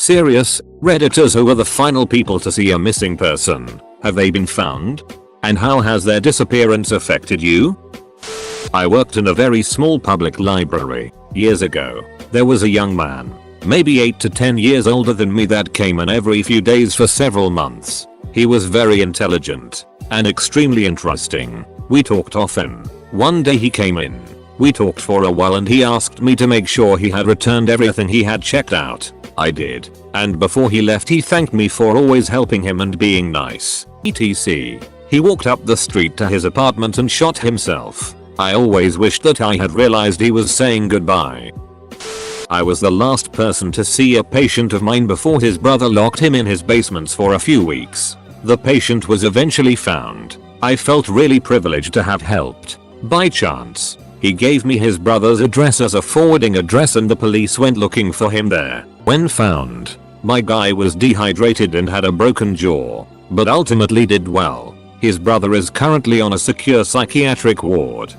Serious, Redditors, who were the final people to see a missing person? Have they been found? And how has their disappearance affected you? I worked in a very small public library. Years ago, there was a young man, maybe 8 to 10 years older than me, that came in every few days for several months. He was very intelligent and extremely interesting. We talked often. One day he came in. We talked for a while and he asked me to make sure he had returned everything he had checked out. I did. And before he left he thanked me for always helping him and being nice. etc. He walked up the street to his apartment and shot himself. I always wished that I had realized he was saying goodbye. I was the last person to see a patient of mine before his brother locked him in his basements for a few weeks. The patient was eventually found. I felt really privileged to have helped. By chance, he gave me his brother's address as a forwarding address and the police went looking for him there. When found, my guy was dehydrated and had a broken jaw, but ultimately did well. His brother is currently on a secure psychiatric ward.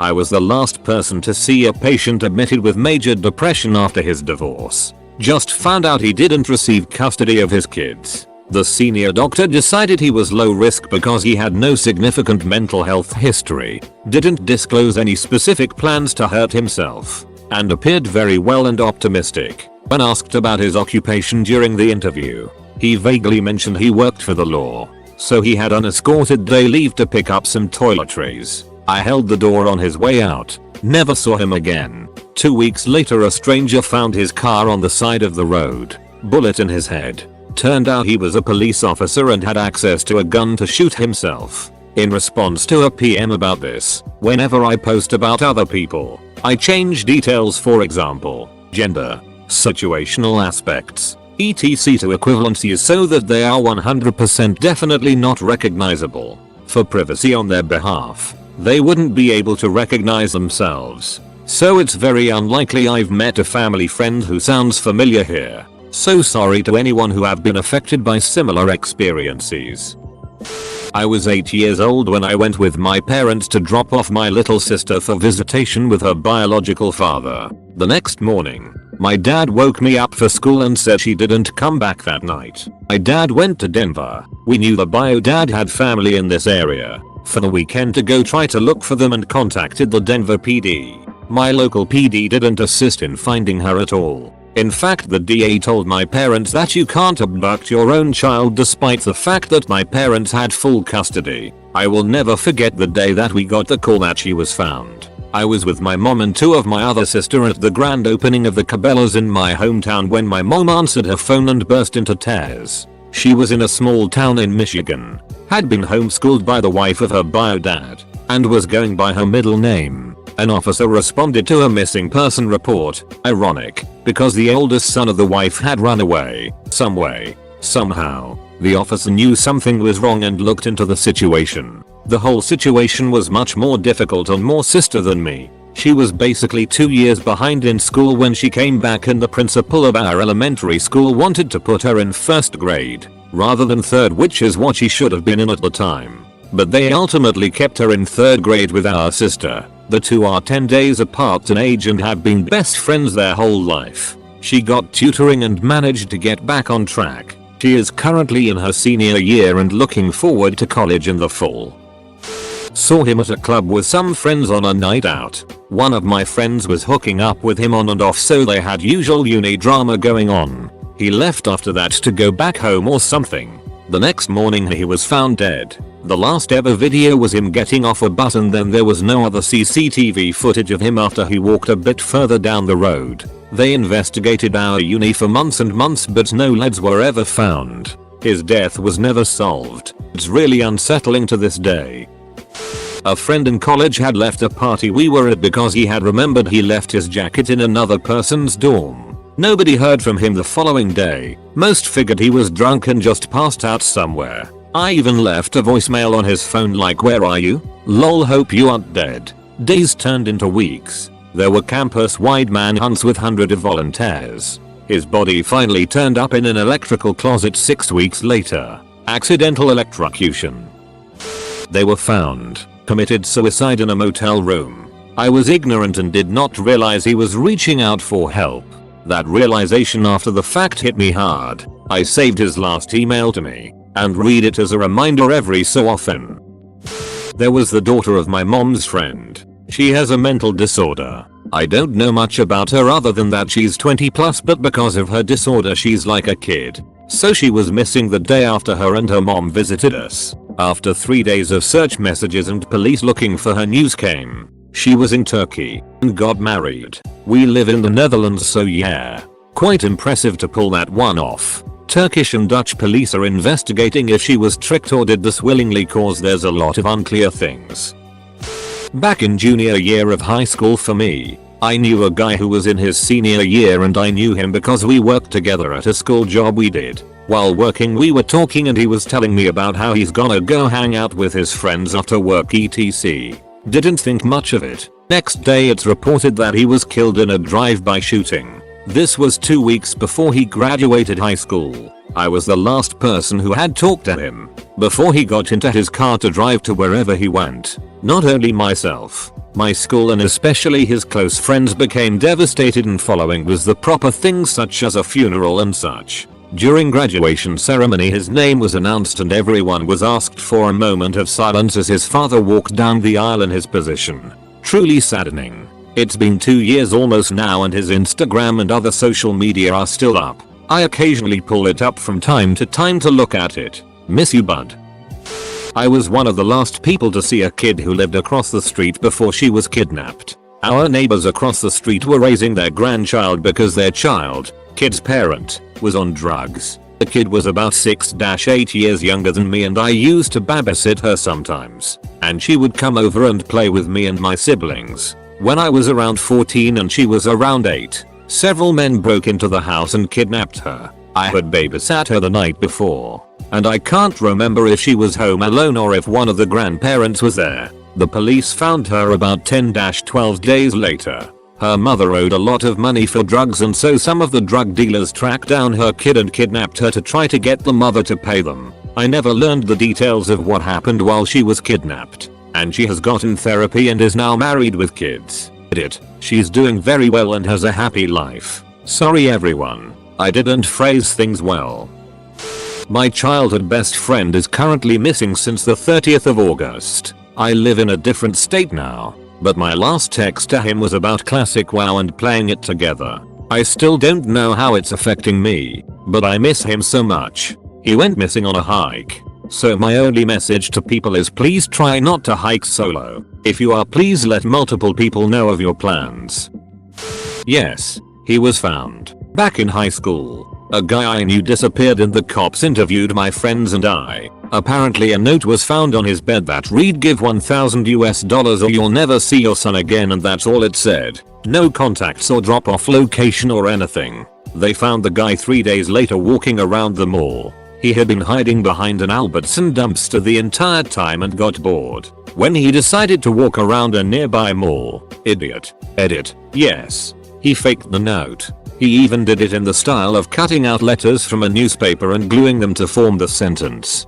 I was the last person to see a patient admitted with major depression after his divorce. Just found out he didn't receive custody of his kids. The senior doctor decided he was low risk because he had no significant mental health history, didn't disclose any specific plans to hurt himself, and appeared very well and optimistic. When asked about his occupation during the interview, he vaguely mentioned he worked for the law, so he had unescorted day leave to pick up some toiletries. I held the door on his way out, never saw him again. 2 weeks later a stranger found his car on the side of the road, bullet in his head. Turned out he was a police officer and had access to a gun to shoot himself. In response to a PM about this, whenever I post about other people, I change details, for example, gender, situational aspects, etc. to equivalencies so that they are 100% definitely not recognizable. For privacy on their behalf, they wouldn't be able to recognize themselves. So it's very unlikely I've met a family friend who sounds familiar here. So sorry to anyone who have been affected by similar experiences. I was 8 years old when I went with my parents to drop off my little sister for visitation with her biological father. The next morning, my dad woke me up for school and said she didn't come back that night. My dad went to Denver. We knew the bio dad had family in this area for the weekend to go try to look for them and contacted the Denver PD. My local PD didn't assist in finding her at all. In fact, the DA told my parents that you can't abduct your own child despite the fact that my parents had full custody. I will never forget the day that we got the call that she was found. I was with my mom and 2 of my other sister at the grand opening of the Cabela's in my hometown when my mom answered her phone and burst into tears. She was in a small town in Michigan, had been homeschooled by the wife of her bio dad, and was going by her middle name. An officer responded to a missing person report. Ironic, because the oldest son of the wife had run away. Some way, somehow, the officer knew something was wrong and looked into the situation. The whole situation was much more difficult on my sister than me. She was basically 2 years behind in school when she came back and the principal of our elementary school wanted to put her in 1st grade, rather than 3rd, which is what she should have been in at the time. But they ultimately kept her in 3rd grade with our sister. The 2 are 10 days apart in age and have been best friends their whole life. She got tutoring and managed to get back on track. She is currently in her senior year and looking forward to college in the fall. Saw him at a club with some friends on a night out. One of my friends was hooking up with him on and off, so they had usual uni drama going on. He left after that to go back home or something. The next morning he was found dead. The last ever video was him getting off a bus and then there was no other CCTV footage of him after he walked a bit further down the road. They investigated our uni for months and months but no leads were ever found. His death was never solved. It's really unsettling to this day. A friend in college had left a party we were at because he had remembered he left his jacket in another person's dorm. Nobody heard from him the following day. Most figured he was drunk and just passed out somewhere. I even left a voicemail on his phone like, "Where are you? Lol, hope you aren't dead." Days turned into weeks. There were campus-wide manhunts with hundreds of volunteers. His body finally turned up in an electrical closet 6 weeks later. Accidental electrocution. They were found. Committed suicide in a motel room. I was ignorant and did not realize he was reaching out for help. That realization after the fact hit me hard. I saved his last email to me and read it as a reminder every so often. There was the daughter of my mom's friend. She has a mental disorder. I don't know much about her other than that she's 20 plus, but because of her disorder she's like a kid. So she was missing the day after her and her mom visited us. After 3 days of search messages and police looking for her, news came. She was in Turkey and got married. We live in the Netherlands, so yeah. Quite impressive to pull that one off. Turkish and Dutch police are investigating if she was tricked or did this willingly, cause there's a lot of unclear things. Back in junior year of high school for me, I knew a guy who was in his senior year, and I knew him because we worked together at a school job we did. While working we were talking and he was telling me about how he's gonna go hang out with his friends after work etc. Didn't think much of it. Next day it's reported that he was killed in a drive-by shooting. This was 2 weeks before he graduated high school. I was the last person who had talked to him before he got into his car to drive to wherever he went. Not only myself, my school and especially his close friends became devastated, and following was the proper things such as a funeral and such. During graduation ceremony his name was announced and everyone was asked for a moment of silence as his father walked down the aisle in his position. Truly saddening. It's been 2 years almost now and his Instagram and other social media are still up. I occasionally pull it up from time to time to look at it. Miss you, bud. I was one of the last people to see a kid who lived across the street before she was kidnapped. Our neighbors across the street were raising their grandchild because their kid's parent, was on drugs. The kid was about 6-8 years younger than me and I used to babysit her sometimes. And she would come over and play with me and my siblings. When I was around 14 and she was around 8, several men broke into the house and kidnapped her. I had babysat her the night before, and I can't remember if she was home alone or if one of the grandparents was there. The police found her about 10-12 days later. Her mother owed a lot of money for drugs, and so some of the drug dealers tracked down her kid and kidnapped her to try to get the mother to pay them. I never learned the details of what happened while she was kidnapped, and she has gotten therapy and is now married with kids. She's doing very well and has a happy life. Sorry everyone, I didn't phrase things well. My childhood best friend is currently missing since the 30th of August. I live in a different state now, but my last text to him was about classic WoW and playing it together. I still don't know how it's affecting me, but I miss him so much. He went missing on a hike. So my only message to people is please try not to hike solo. If you are, please let multiple people know of your plans. Yes, he was found. Back in high school, a guy I knew disappeared and the cops interviewed my friends and I. Apparently a note was found on his bed that read give $1,000 or you'll never see your son again, and that's all it said. No contacts or drop off location or anything. They found the guy 3 days later walking around the mall. He had been hiding behind an Albertson dumpster the entire time and got bored when he decided to walk around a nearby mall. Idiot. Edit. Yes. He faked the note. He even did it in the style of cutting out letters from a newspaper and gluing them to form the sentence.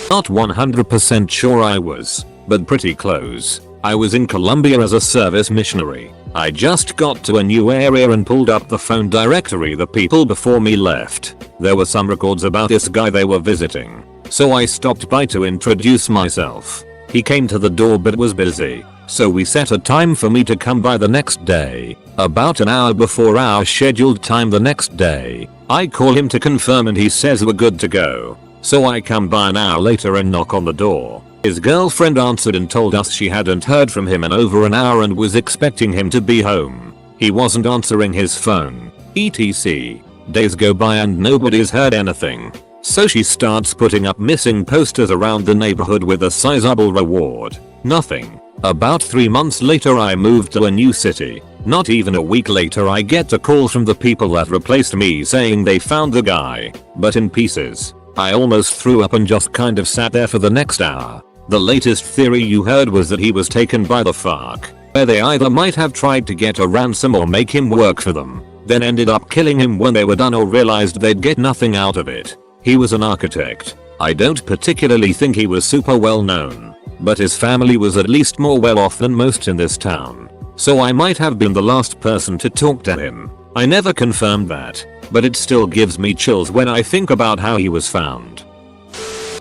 Not 100% sure I was, but pretty close. I was in Colombia as a service missionary. I just got to a new area and pulled up the phone directory the people before me left. There were some records about this guy they were visiting, so I stopped by to introduce myself. He came to the door but was busy, so we set a time for me to come by the next day. About an hour before our scheduled time the next day, I call him to confirm and he says we're good to go. So I come by an hour later and knock on the door. His girlfriend answered and told us she hadn't heard from him in over an hour and was expecting him to be home. He wasn't answering his phone, etc. Days go by and nobody's heard anything. So she starts putting up missing posters around the neighborhood with a sizable reward. Nothing. About 3 months later I moved to a new city. Not even a week later I get a call from the people that replaced me saying they found the guy, but in pieces. I almost threw up and just kind of sat there for the next hour. The latest theory you heard was that he was taken by the FARC, where they either might have tried to get a ransom or make him work for them, then ended up killing him when they were done or realized they'd get nothing out of it. He was an architect. I don't particularly think he was super well known, but his family was at least more well off than most in this town. So I might have been the last person to talk to him. I never confirmed that, but it still gives me chills when I think about how he was found.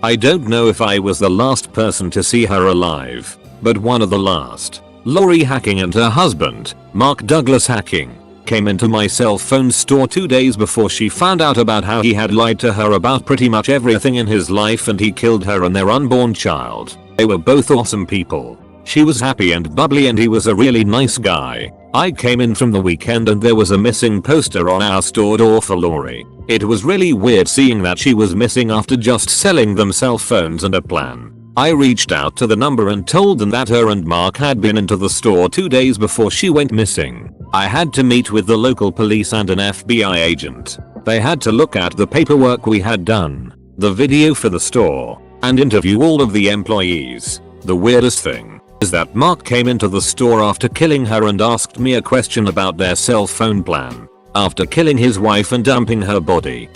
I don't know if I was the last person to see her alive, but one of the last. Lori Hacking and her husband, Mark Douglas Hacking, came into my cell phone store 2 days before she found out about how he had lied to her about pretty much everything in his life and he killed her and their unborn child. They were both awesome people. She was happy and bubbly and he was a really nice guy. I came in from the weekend and there was a missing poster on our store door for Lori. It was really weird seeing that she was missing after just selling them cell phones and a plan. I reached out to the number and told them that her and Mark had been into the store 2 days before she went missing. I had to meet with the local police and an FBI agent. They had to look at the paperwork we had done, the video for the store, and interview all of the employees. The weirdest thing is that Mark came into the store after killing her and asked me a question about their cell phone plan, after killing his wife and dumping her body.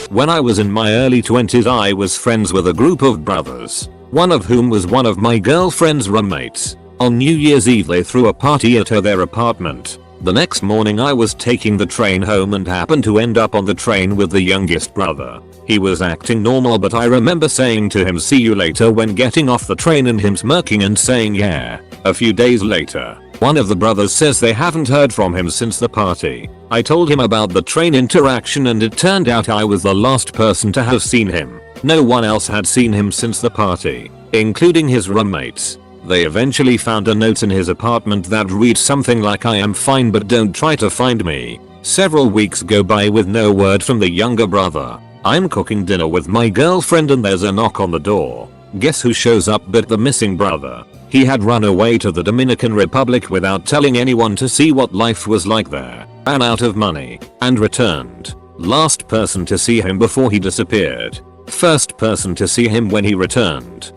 When I was in my early 20s I was friends with a group of brothers, one of whom was one of my girlfriend's roommates. On New Year's Eve they threw a party at their apartment. The next morning I was taking the train home and happened to end up on the train with the youngest brother. He was acting normal but I remember saying to him see you later when getting off the train and him smirking and saying yeah. A few days later, one of the brothers says they haven't heard from him since the party. I told him about the train interaction and it turned out I was the last person to have seen him. No one else had seen him since the party, including his roommates. They eventually found a note in his apartment that reads something like I am fine but don't try to find me. Several weeks go by with no word from the younger brother. I'm cooking dinner with my girlfriend and there's a knock on the door. Guess who shows up but the missing brother. He had run away to the Dominican Republic without telling anyone to see what life was like there, ran out of money, and returned. Last person to see him before he disappeared. First person to see him when he returned.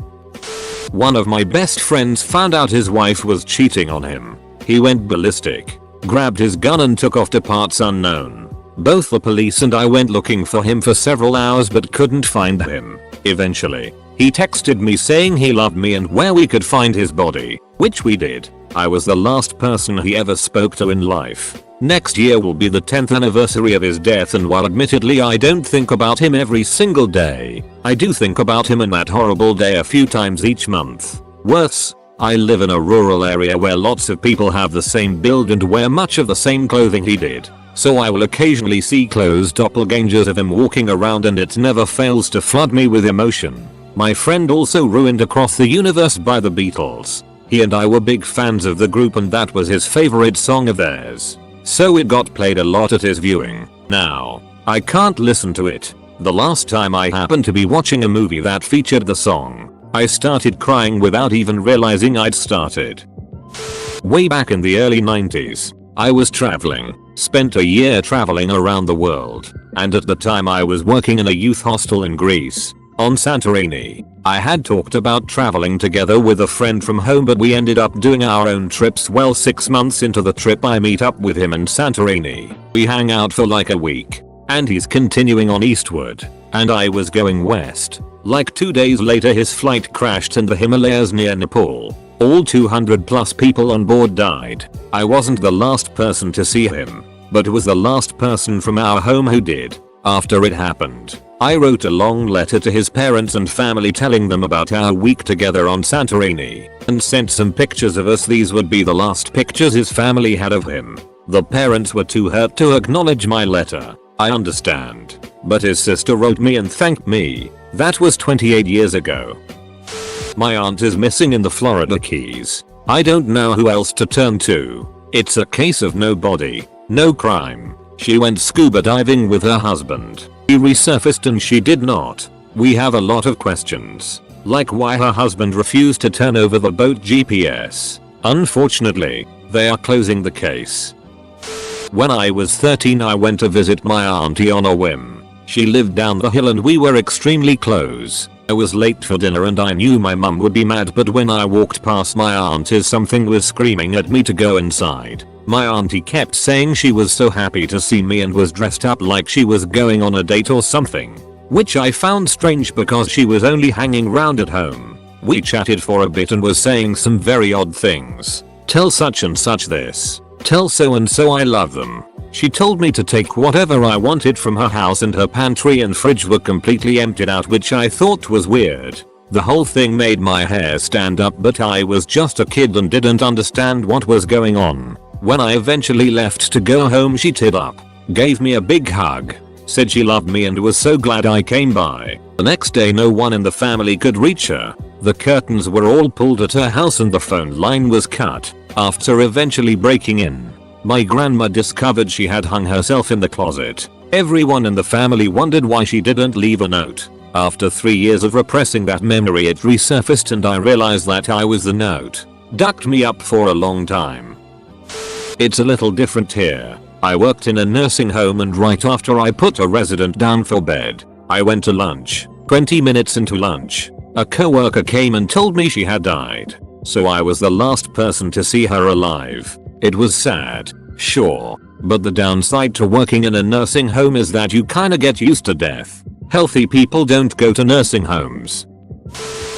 One of my best friends found out his wife was cheating on him. He went ballistic, grabbed his gun and took off to parts unknown. Both the police and I went looking for him for several hours but couldn't find him. Eventually, he texted me saying he loved me and where we could find his body, which we did. I was the last person he ever spoke to in life. Next year will be the 10th anniversary of his death and while admittedly I don't think about him every single day, I do think about him and that horrible day a few times each month. Worse, I live in a rural area where lots of people have the same build and wear much of the same clothing he did. So I will occasionally see close doppelgangers of him walking around and it never fails to flood me with emotion. My friend also ruined Across the Universe by the Beatles. He and I were big fans of the group and that was his favorite song of theirs. So it got played a lot at his viewing. Now, I can't listen to it. The last time I happened to be watching a movie that featured the song, I started crying without even realizing I'd started. Way back in the early 90s, I was traveling, spent a year traveling around the world, and at the time I was working in a youth hostel in Greece. On Santorini, I had talked about traveling together with a friend from home but we ended up doing our own trips. Well, 6 months into the trip I meet up with him in Santorini. We hang out for like a week, and he's continuing on eastward, and I was going west. Like 2 days later his flight crashed in the Himalayas near Nepal. All 200 plus people on board died. I wasn't the last person to see him, but was the last person from our home who did. After it happened, I wrote a long letter to his parents and family telling them about our week together on Santorini, and sent some pictures of us. These would be the last pictures his family had of him. The parents were too hurt to acknowledge my letter. I understand. But his sister wrote me and thanked me. That was 28 years ago. My aunt is missing in the Florida Keys. I don't know who else to turn to. It's a case of no body, no crime. She went scuba diving with her husband. He resurfaced and she did not. We have a lot of questions, like why her husband refused to turn over the boat GPS. Unfortunately, they are closing the case. When I was 13 I went to visit my auntie on a whim. She lived down the hill and we were extremely close. I was late for dinner and I knew my mum would be mad, but when I walked past my auntie something was screaming at me to go inside. My auntie kept saying she was so happy to see me and was dressed up like she was going on a date or something, which I found strange because she was only hanging round at home. We chatted for a bit and was saying some very odd things. Tell such and such this. Tell so and so I love them. She told me to take whatever I wanted from her house and her pantry and fridge were completely emptied out, which I thought was weird. The whole thing made my hair stand up, but I was just a kid and didn't understand what was going on. When I eventually left to go home, she teared up, gave me a big hug, said she loved me and was so glad I came by. The next day no one in the family could reach her. The curtains were all pulled at her house and the phone line was cut. After eventually breaking in, my grandma discovered she had hung herself in the closet. Everyone in the family wondered why she didn't leave a note. After 3 years of repressing that memory, it resurfaced and I realized that I was the note. Ducked me up for a long time. It's a little different here. I worked in a nursing home and right after I put a resident down for bed, I went to lunch. 20 minutes into lunch, a coworker came and told me she had died. So I was the last person to see her alive. It was sad, sure, but the downside to working in a nursing home is that you kinda get used to death. Healthy people don't go to nursing homes.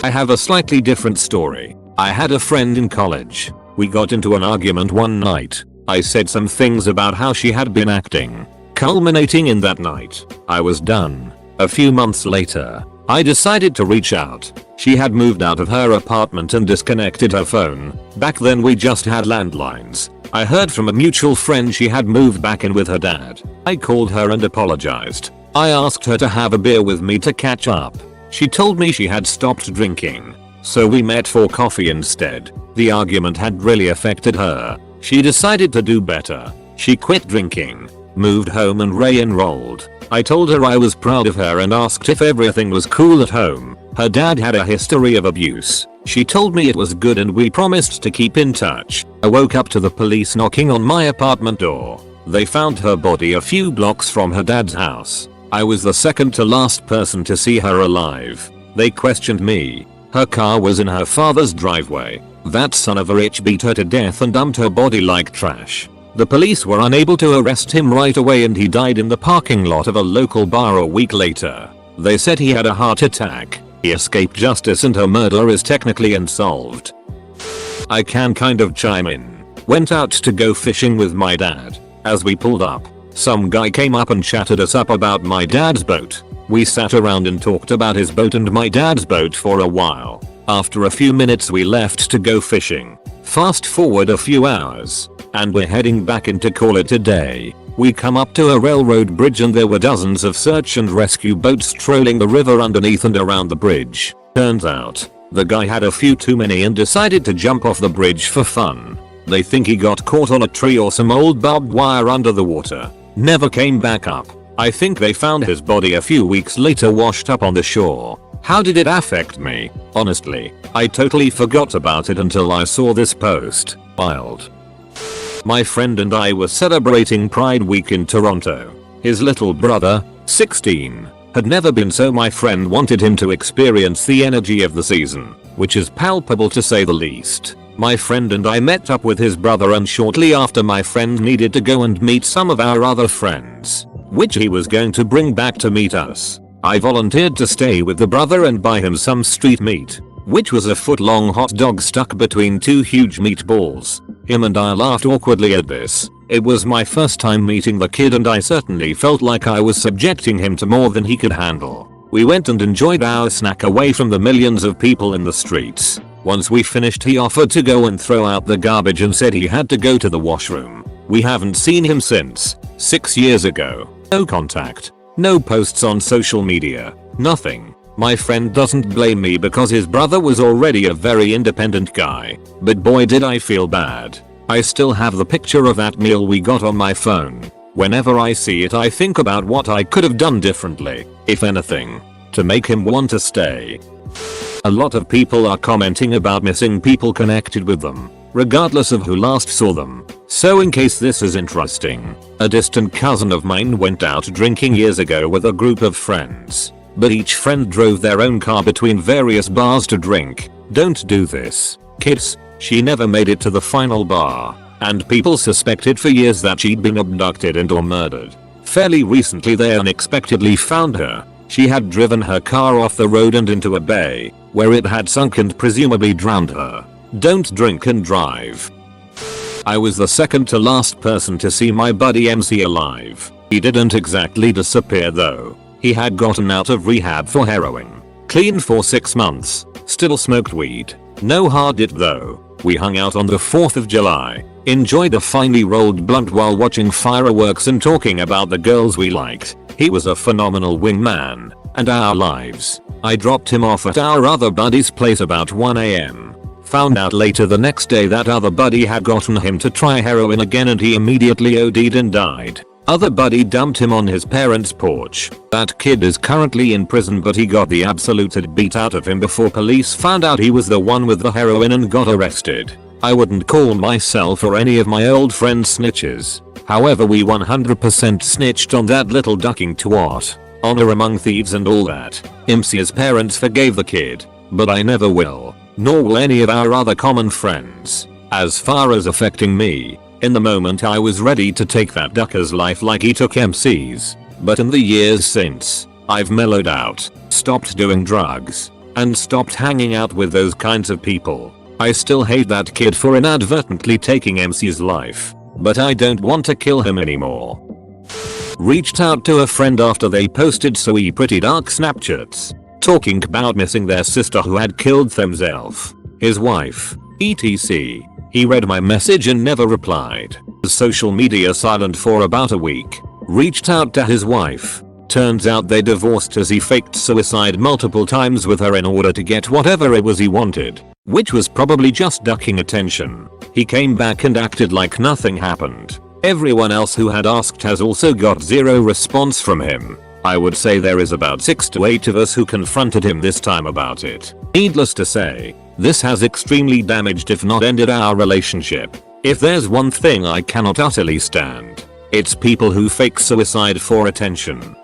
I have a slightly different story. I had a friend in college. We got into an argument one night. I said some things about how she had been acting. Culminating in that night, I was done. A few months later, I decided to reach out. She had moved out of her apartment and disconnected her phone. Back then we just had landlines. I heard from a mutual friend she had moved back in with her dad. I called her and apologized. I asked her to have a beer with me to catch up. She told me she had stopped drinking, so we met for coffee instead. The argument had really affected her. She decided to do better. She quit drinking, moved home and re-enrolled. I told her I was proud of her and asked if everything was cool at home. Her dad had a history of abuse. She told me it was good and we promised to keep in touch. I woke up to the police knocking on my apartment door. They found her body a few blocks from her dad's house. I was the second to last person to see her alive. They questioned me. Her car was in her father's driveway. That son of a bitch beat her to death and dumped her body like trash. The police were unable to arrest him right away and he died in the parking lot of a local bar a week later. They said he had a heart attack. He escaped justice and her murder is technically unsolved. I can kind of chime in. Went out to go fishing with my dad. As we pulled up, some guy came up and chatted us up about my dad's boat. We sat around and talked about his boat and my dad's boat for a while. After a few minutes we left to go fishing. Fast forward a few hours, and we're heading back in to call it a day. We come up to a railroad bridge and there were dozens of search and rescue boats trolling the river underneath and around the bridge. Turns out, the guy had a few too many and decided to jump off the bridge for fun. They think he got caught on a tree or some old barbed wire under the water. Never came back up. I think they found his body a few weeks later washed up on the shore. How did it affect me? Honestly, I totally forgot about it until I saw this post. Wild. My friend and I were celebrating Pride Week in Toronto. His little brother, 16, had never been, so my friend wanted him to experience the energy of the season, which is palpable to say the least. My friend and I met up with his brother and shortly after my friend needed to go and meet some of our other friends, which he was going to bring back to meet us. I volunteered to stay with the brother and buy him some street meat, which was a foot-long hot dog stuck between two huge meatballs. Him and I laughed awkwardly at this. It was my first time meeting the kid and I certainly felt like I was subjecting him to more than he could handle. We went and enjoyed our snack away from the millions of people in the streets. Once we finished he offered to go and throw out the garbage and said he had to go to the washroom. We haven't seen him since. 6 years ago. No contact. No posts on social media. Nothing. My friend doesn't blame me because his brother was already a very independent guy. But boy did I feel bad. I still have the picture of that meal we got on my phone. Whenever I see it I think about what I could have done differently, if anything, to make him want to stay. A lot of people are commenting about missing people connected with them, regardless of who last saw them. So in case this is interesting, a distant cousin of mine went out drinking years ago with a group of friends. But each friend drove their own car between various bars to drink. Don't do this, kids. She never made it to the final bar, and people suspected for years that she'd been abducted and or murdered. Fairly recently they unexpectedly found her. She had driven her car off the road and into a bay, where it had sunk and presumably drowned her. Don't drink and drive. I was the second to last person to see my buddy MC alive. He didn't exactly disappear though. He had gotten out of rehab for heroin. Clean for 6 months. Still smoked weed. No hard it though. We hung out on the 4th of July. Enjoyed a finely rolled blunt while watching fireworks and talking about the girls we liked. He was a phenomenal wingman. And our lives. I dropped him off at our other buddy's place about 1 AM. Found out later the next day that other buddy had gotten him to try heroin again and he immediately OD'd and died. Other buddy dumped him on his parents' porch. That kid is currently in prison but he got the absolute beat out of him before police found out he was the one with the heroin and got arrested. I wouldn't call myself or any of my old friends snitches. However, we 100% snitched on that little ducking twat. Honor among thieves and all that. MC's parents forgave the kid. But I never will. Nor will any of our other common friends. As far as affecting me, in the moment I was ready to take that ducker's life like he took MC's. But in the years since, I've mellowed out, stopped doing drugs, and stopped hanging out with those kinds of people. I still hate that kid for inadvertently taking MC's life. But I don't want to kill him anymore. Reached out to a friend after they posted so pretty dark Snapchats. Talking about missing their sister who had killed themselves. His wife, etc. He read my message and never replied. Social media silent for about a week. Reached out to his wife. Turns out they divorced as he faked suicide multiple times with her in order to get whatever it was he wanted. Which was probably just ducking attention. He came back and acted like nothing happened. Everyone else who had asked has also got zero response from him. I would say there is about 6 to 8 of us who confronted him this time about it. Needless to say, this has extremely damaged if not ended our relationship. If there's one thing I cannot utterly stand, it's people who fake suicide for attention.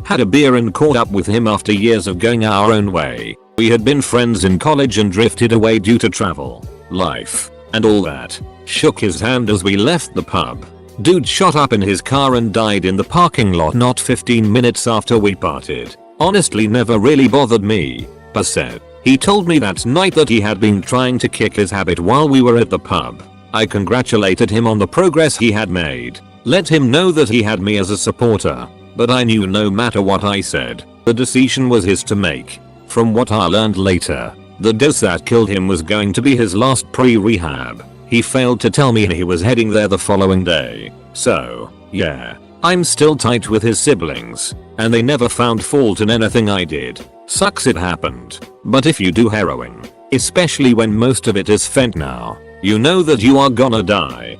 Had a beer and caught up with him after years of going our own way. We had been friends in college and drifted away due to travel, life, and all that. Shook his hand as we left the pub. Dude shot up in his car and died in the parking lot not 15 minutes after we parted. Honestly never really bothered me, per se. He told me that night that he had been trying to kick his habit while we were at the pub. I congratulated him on the progress he had made. Let him know that he had me as a supporter. But I knew no matter what I said, the decision was his to make. From what I learned later, the dose that killed him was going to be his last pre-rehab. He failed to tell me he was heading there the following day. So, yeah. I'm still tight with his siblings. And they never found fault in anything I did. Sucks it happened. But if you do heroin, especially when most of it is fentanyl, you know that you are gonna die.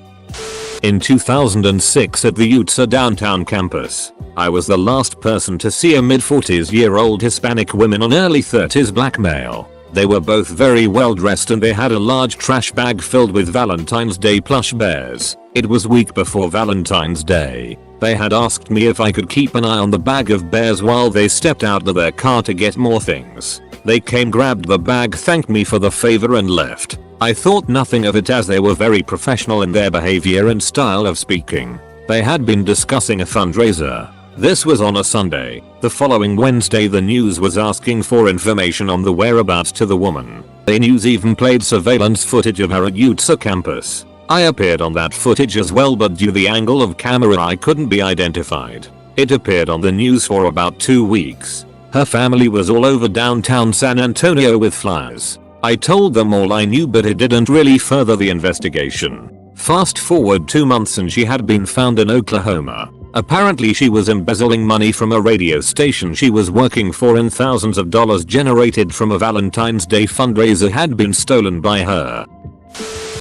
In 2006 at the UTSA downtown campus, I was the last person to see a mid-40s-year-old Hispanic woman on early 30s black male. They were both very well dressed and they had a large trash bag filled with Valentine's Day plush bears. It was week before Valentine's Day. They had asked me if I could keep an eye on the bag of bears while they stepped out of their car to get more things. They came, grabbed the bag, thanked me for the favor and left. I thought nothing of it as they were very professional in their behavior and style of speaking. They had been discussing a fundraiser. This was on a Sunday. The following Wednesday the news was asking for information on the whereabouts to the woman. The news even played surveillance footage of her at UTSA campus. I appeared on that footage as well, but due to the angle of camera I couldn't be identified. It appeared on the news for about 2 weeks. Her family was all over downtown San Antonio with flyers. I told them all I knew, but it didn't really further the investigation. Fast forward 2 months and she had been found in Oklahoma. Apparently she was embezzling money from a radio station she was working for, and thousands of dollars generated from a Valentine's Day fundraiser had been stolen by her.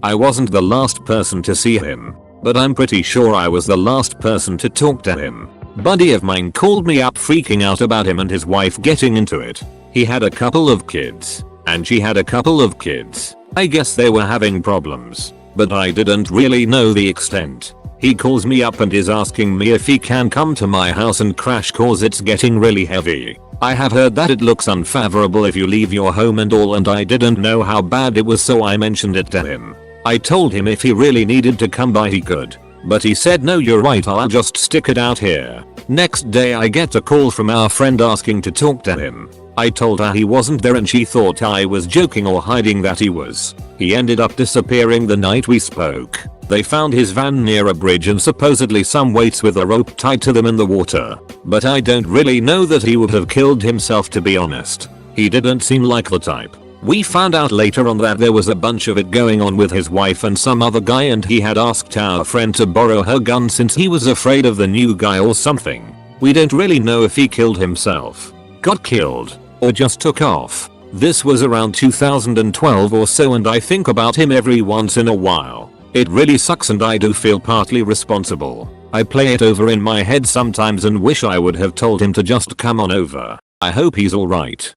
I wasn't the last person to see him, but I'm pretty sure I was the last person to talk to him. Buddy of mine called me up freaking out about him and his wife getting into it. He had a couple of kids, and she had a couple of kids. I guess they were having problems, but I didn't really know the extent. He calls me up and is asking me if he can come to my house and crash cause it's getting really heavy. I have heard that it looks unfavorable if you leave your home and all, and I didn't know how bad it was, so I mentioned it to him. I told him if he really needed to come by he could, but he said no, you're right, I'll just stick it out here. Next day I get a call from our friend asking to talk to him. I told her he wasn't there and she thought I was joking or hiding that he was. He ended up disappearing the night we spoke. They found his van near a bridge and supposedly some weights with a rope tied to them in the water. But I don't really know that he would have killed himself, to be honest. He didn't seem like the type. We found out later on that there was a bunch of it going on with his wife and some other guy, and he had asked our friend to borrow her gun since he was afraid of the new guy or something. We don't really know if he killed himself, got killed, or just took off. This was around 2012 or so, and I think about him every once in a while. It really sucks and I do feel partly responsible. I play it over in my head sometimes and wish I would have told him to just come on over. I hope he's alright.